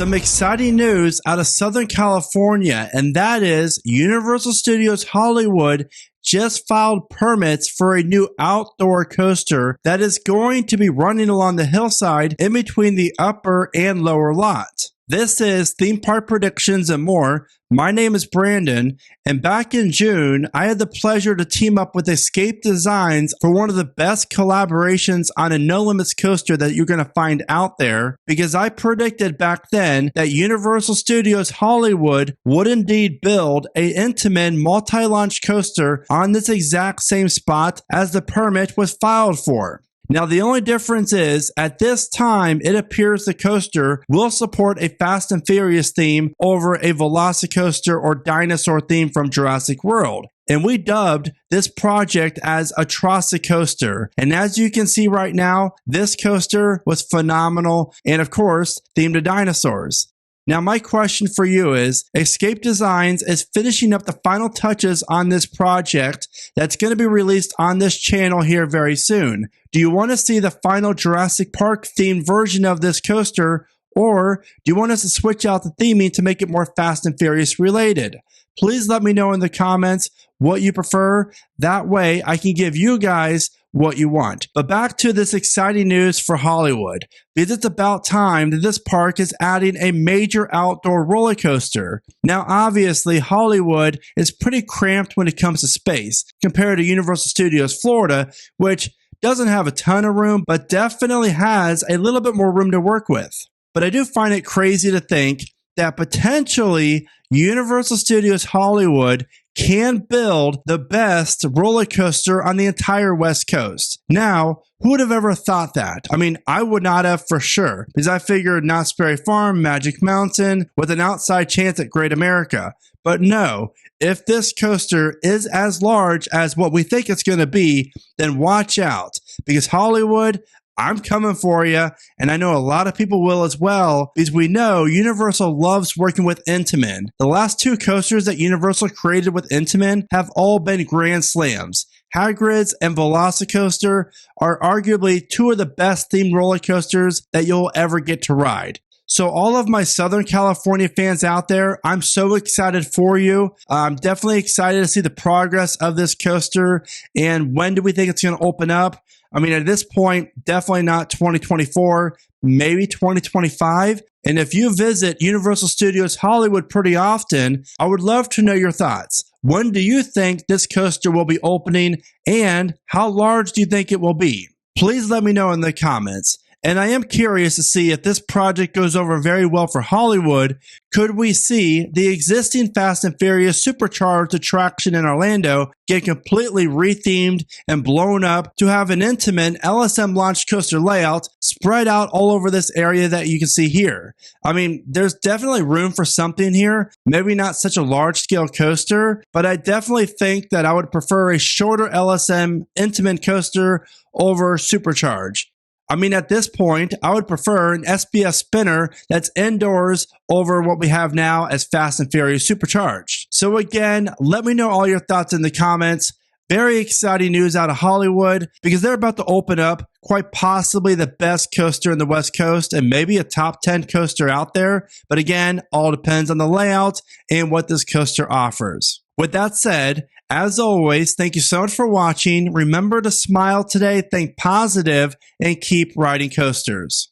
some exciting news out of Southern California, and that is Universal Studios Hollywood just filed permits for a new outdoor coaster that is going to be running along the hillside in between the upper and lower lot. This is Theme Park Predictions and More. My name is Brandon, and back in June, I had the pleasure to team up with Escape Designs for one of the best collaborations on a No Limits coaster that you're going to find out there, because I predicted back then that Universal Studios Hollywood would indeed build a Intamin multi-launch coaster on this exact same spot as the permit was filed for. Now, the only difference is, at this time, it appears the coaster will support a Fast and Furious theme over a Velocicoaster or dinosaur theme from Jurassic World. And we dubbed this project as Atrocicoaster. And as you can see right now, this coaster was phenomenal and, of course, themed to dinosaurs. Now, my question for you is, Escape Designs is finishing up the final touches on this project that's going to be released on this channel here very soon. Do you want to see the final Jurassic Park themed version of this coaster, or do you want us to switch out the theming to make it more Fast and Furious related? Please let me know in the comments what you prefer. That way I can give you guys what you want. But back to this exciting news for Hollywood, because it's about time that this park is adding a major outdoor roller coaster. Now, obviously, Hollywood is pretty cramped when it comes to space compared to Universal Studios Florida, which doesn't have a ton of room, but definitely has a little bit more room to work with. But I do find it crazy to think that potentially Universal Studios Hollywood can build the best roller coaster on the entire West Coast. Now, who would have ever thought that? I mean, I would not have for sure, because I figured Knott's Berry Farm, Magic Mountain, with an outside chance at Great America. But no, if this coaster is as large as what we think it's going to be, then watch out, because Hollywood, I'm coming for you, and I know a lot of people will as well, because we know Universal loves working with Intamin. The last two coasters that Universal created with Intamin have all been grand slams. Hagrid's and Velocicoaster are arguably two of the best themed roller coasters that you'll ever get to ride. So all of my Southern California fans out there, I'm so excited for you. I'm definitely excited to see the progress of this coaster, and when do we think it's going to open up? I mean, at this point, definitely not 2024, maybe 2025. And if you visit Universal Studios Hollywood pretty often, I would love to know your thoughts. When do you think this coaster will be opening, and how large do you think it will be? Please let me know in the comments. And I am curious to see if this project goes over very well for Hollywood. Could we see the existing Fast and Furious supercharged attraction in Orlando get completely rethemed and blown up to have an Intamin LSM launch coaster layout spread out all over this area that you can see here? I mean, there's definitely room for something here. Maybe not such a large scale coaster, but I definitely think that I would prefer a shorter LSM Intamin coaster over supercharged. I mean, at this point, I would prefer an SPS spinner that's indoors over what we have now as Fast and Furious Supercharged. So again, let me know all your thoughts in the comments. Very exciting news out of Hollywood, because they're about to open up quite possibly the best coaster in the West Coast and maybe a top 10 coaster out there. But again, all depends on the layout and what this coaster offers. With that said, as always, thank you so much for watching. Remember to smile today, think positive, and keep riding coasters.